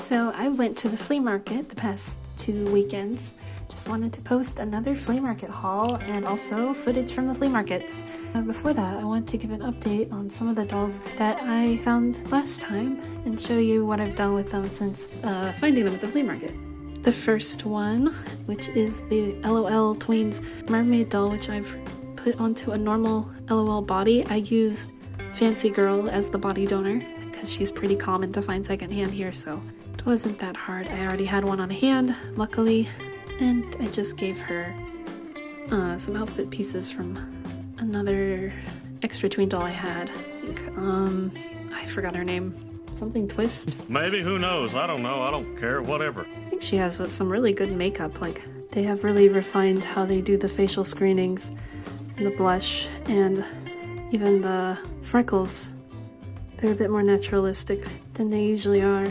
So I went to the flea market the past 2 weekends. Just wanted to post another flea market haul and also footage from the flea markets. Before that, I want to give an update on some of the dolls that I found last time and show you what I've done with them since finding them at the flea market. The first one, which is the LOL Tweens mermaid doll, which I've put onto a normal LOL body. I used Fancy Girl as the body donor because she's pretty common to find secondhand here, so it wasn't that hard. I already had one on hand, luckily, and I just gave her some outfit pieces from another extra tween doll I had. I forgot her name. Something Twist? Maybe, who knows? I don't know. I don't care. Whatever. I think she has some really good makeup. Like, they have really refined how they do the facial screenings and the blush and even the freckles. They're a bit more naturalistic than they usually are.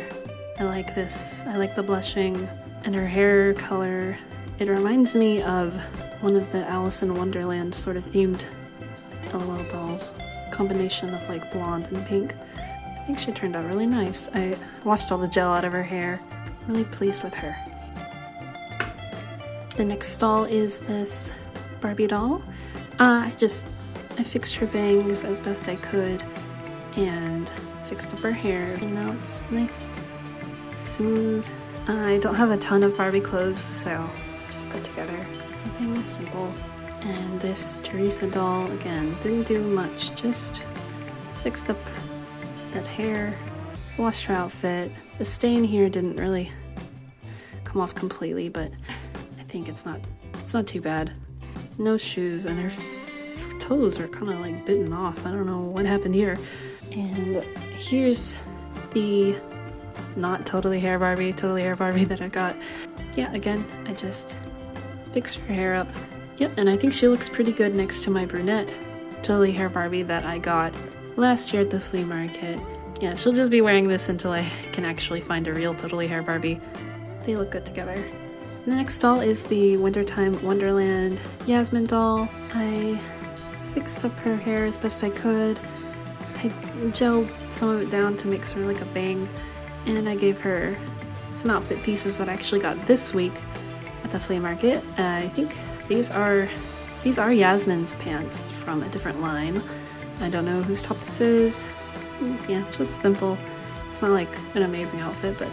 I like this. I like the blushing and her hair color. It reminds me of one of the Alice in Wonderland sort of themed LOL dolls. Combination of like blonde and pink. I think she turned out really nice. I washed all the gel out of her hair. Really pleased with her. The next doll is this Barbie doll. I fixed her bangs as best I could and fixed up her hair, and now it's nice, smooth. I don't have a ton of Barbie clothes, so just put together something simple. And this Teresa doll, again, didn't do much, just fixed up that hair, washed her outfit. The stain here didn't really come off completely, but I think it's not too bad. No shoes, and her toes are kind of like bitten off. I don't know what happened here. And here's the not totally hair Barbie that I got. Yeah, again, I just fixed her hair up. Yep, and I think she looks pretty good next to my brunette totally hair Barbie that I got last year at the flea market. Yeah, she'll just be wearing this until I can actually find a real totally hair Barbie. They look good together. The next doll is the Wintertime Wonderland Yasmin doll. I fixed up her hair as best I could. I gelled some of it down to make sort of like a bang, and I gave her some outfit pieces that I actually got this week at the flea market. I think these are Yasmin's pants from a different line. I don't know whose top this is. Yeah, just simple. It's not like an amazing outfit, but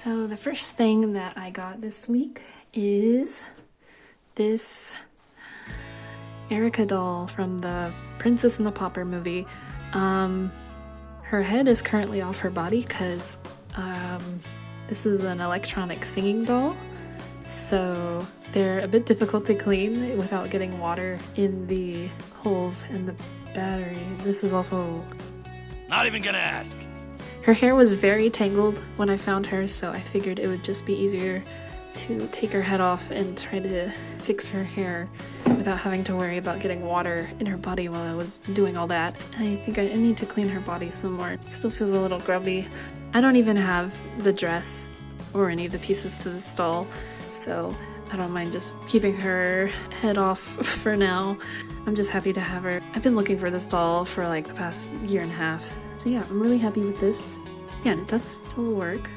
So the first thing that I got this week is this Erica doll from the Princess and the Pauper movie. Her head is currently off her body because this is an electronic singing doll, so they're a bit difficult to clean without getting water in the holes in the battery. This is also... Not even gonna ask. Her hair was very tangled when I found her, so I figured it would just be easier to take her head off and try to fix her hair without having to worry about getting water in her body while I was doing all that. I think I need to clean her body some more. It still feels a little grubby. I don't even have the dress or any of the pieces to this doll, so I don't mind just keeping her head off for now. I'm just happy to have her. I've been looking for this doll for like the past year and a half. So yeah, I'm really happy with this. Yeah, and it does still work.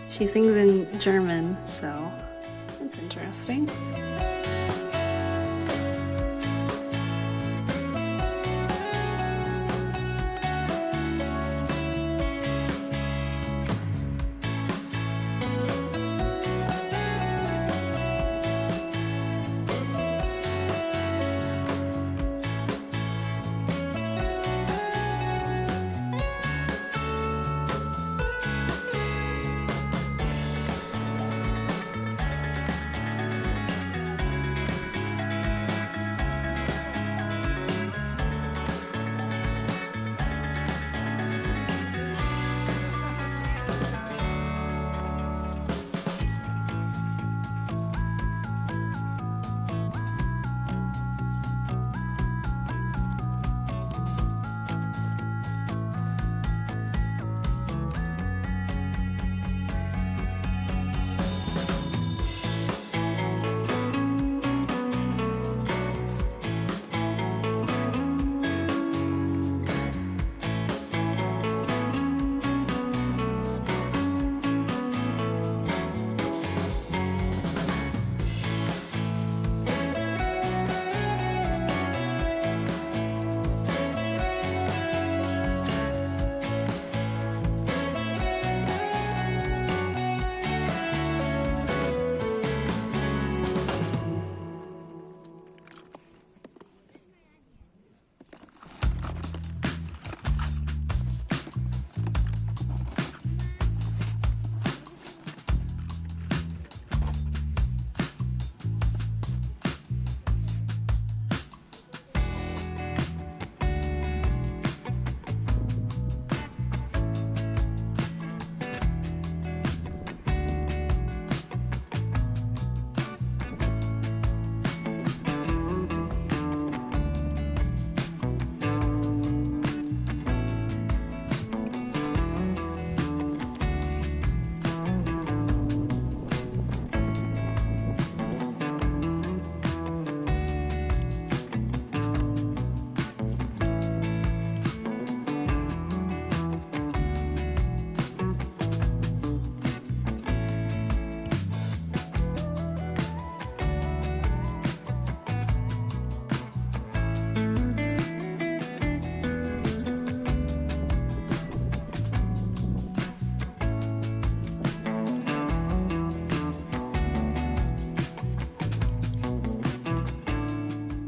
She sings in German, so that's interesting.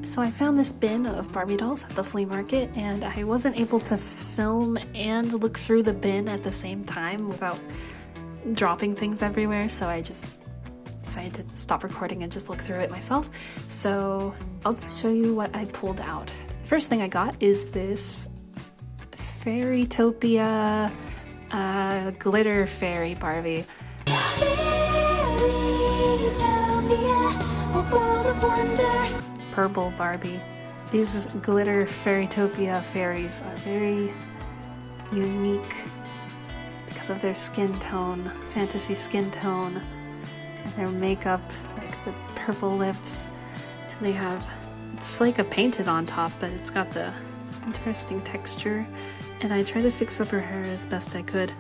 So I found this bin of Barbie dolls at the flea market, and I wasn't able to film and look through the bin at the same time without dropping things everywhere, so I just decided to stop recording and just look through it myself. So I'll show you what I pulled out. First thing I got is this Fairytopia glitter fairy Barbie. Purple Barbie. These glitter Fairytopia fairies are very unique because of their skin tone, fantasy skin tone, and their makeup, like the purple lips. And they have, it's like a painted on top, but it's got the interesting texture. And I tried to fix up her hair as best I could.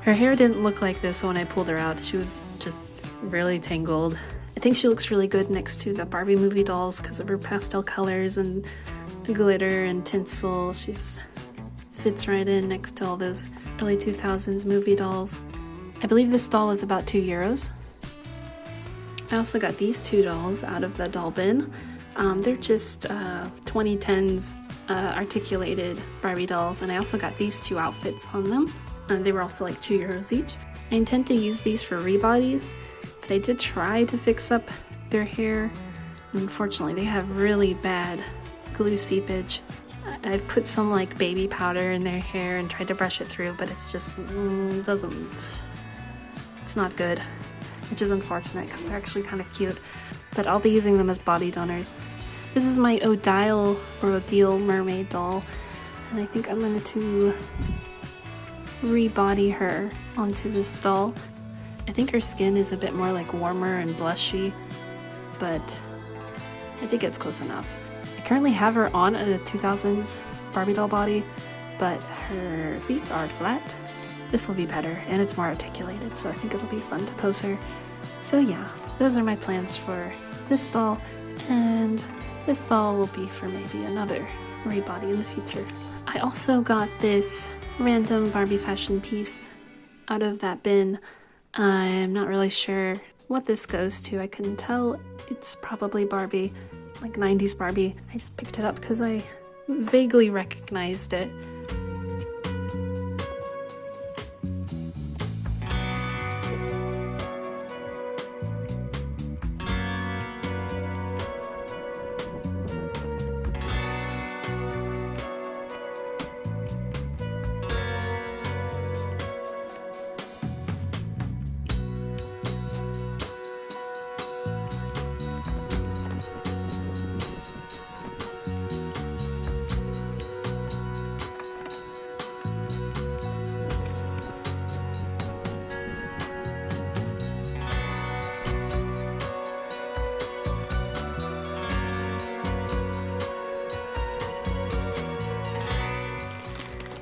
Her hair didn't look like this when I pulled her out. She was just really tangled. I think she looks really good next to the Barbie movie dolls because of her pastel colors and glitter and tinsel. She's fits right in next to all those early 2000s movie dolls. I believe this doll was about €2. I also got these two dolls out of the doll bin. They're just 2010s articulated Barbie dolls, and I also got these two outfits on them. They were also like €2 each. I intend to use these for rebodies, but I did try to fix up their hair. Unfortunately, they have really bad glue seepage. I've put some like baby powder in their hair and tried to brush it through, but it's just it's not good, which is unfortunate because they're actually kind of cute. But I'll be using them as body donors. This is my Odile mermaid doll, and I think I'm going to rebody her onto this doll. I think her skin is a bit more like warmer and blushy, but I think it's close enough. I currently have her on a 2000s Barbie doll body, but her feet are flat. This will be better, and it's more articulated, so I think it'll be fun to pose her. So yeah, those are my plans for this doll, and this doll will be for maybe another rebody in the future. I also got this random Barbie fashion piece out of that bin. I'm not really sure what this goes to. I couldn't tell. It's probably Barbie, like 90s Barbie. I just picked it up because I vaguely recognized it.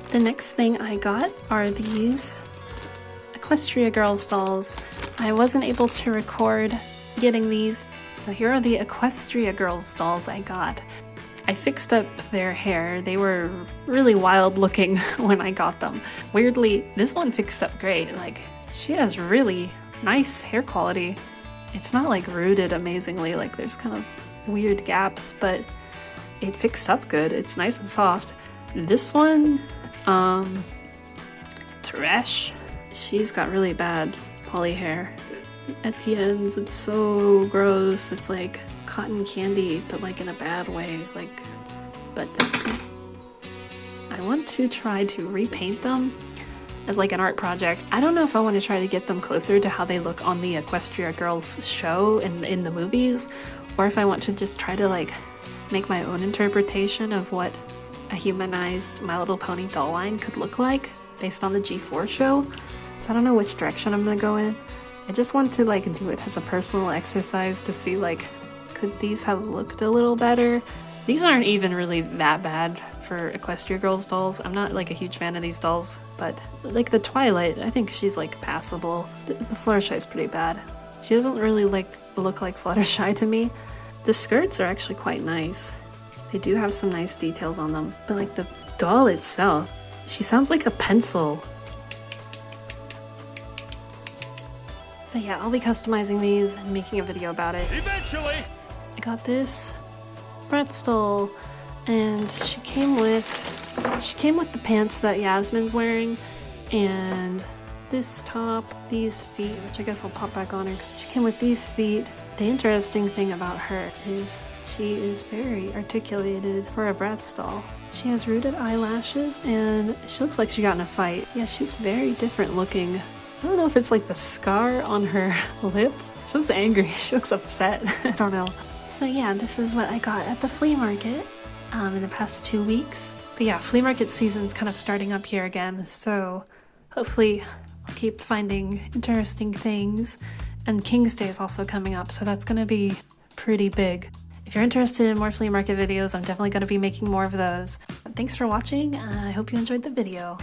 The next thing I got are these Equestria Girls dolls. I wasn't able to record getting these, so here are the Equestria Girls dolls I got. I fixed up their hair. They were really wild looking when I got them. Weirdly, this one fixed up great. Like, she has really nice hair quality. It's not like rooted amazingly, like there's kind of weird gaps, but it fixed up good. It's nice and soft. This one, Teresh, she's got really bad poly hair at the ends. It's so gross. It's like cotton candy, but like in a bad way. But I want to try to repaint them as like an art project. I don't know if I want to try to get them closer to how they look on the Equestria Girls show in the movies, or if I want to just try to like make my own interpretation of what a humanized My Little Pony doll line could look like based on the G4 show. So I don't know which direction I'm gonna go in. I just want to like do it as a personal exercise to see like, could these have looked a little better? These aren't even really that bad for Equestria Girls dolls. I'm not like a huge fan of these dolls, but like the Twilight, I think she's like passable. The Fluttershy is pretty bad. She doesn't really like look like Fluttershy to me. The skirts are actually quite nice. They do have some nice details on them, but like the doll itself, she sounds like a pencil. But yeah, I'll be customizing these and making a video about it. Eventually! I got this Bratz doll, and she came with the pants that Yasmin's wearing, and this top, these feet, which I guess I'll pop back on her. She came with these feet. The interesting thing about her is she is very articulated for a Bratz doll. She has rooted eyelashes, and she looks like she got in a fight. Yeah, she's very different looking. I don't know if it's like the scar on her lip. She looks angry. She looks upset. I don't know. So yeah, this is what I got at the flea market in the past 2 weeks. But yeah, flea market season's kind of starting up here again, so hopefully I'll keep finding interesting things. And King's Day is also coming up, so that's gonna be pretty big. If you're interested in more flea market videos, I'm definitely gonna be making more of those. But thanks for watching. I hope you enjoyed the video.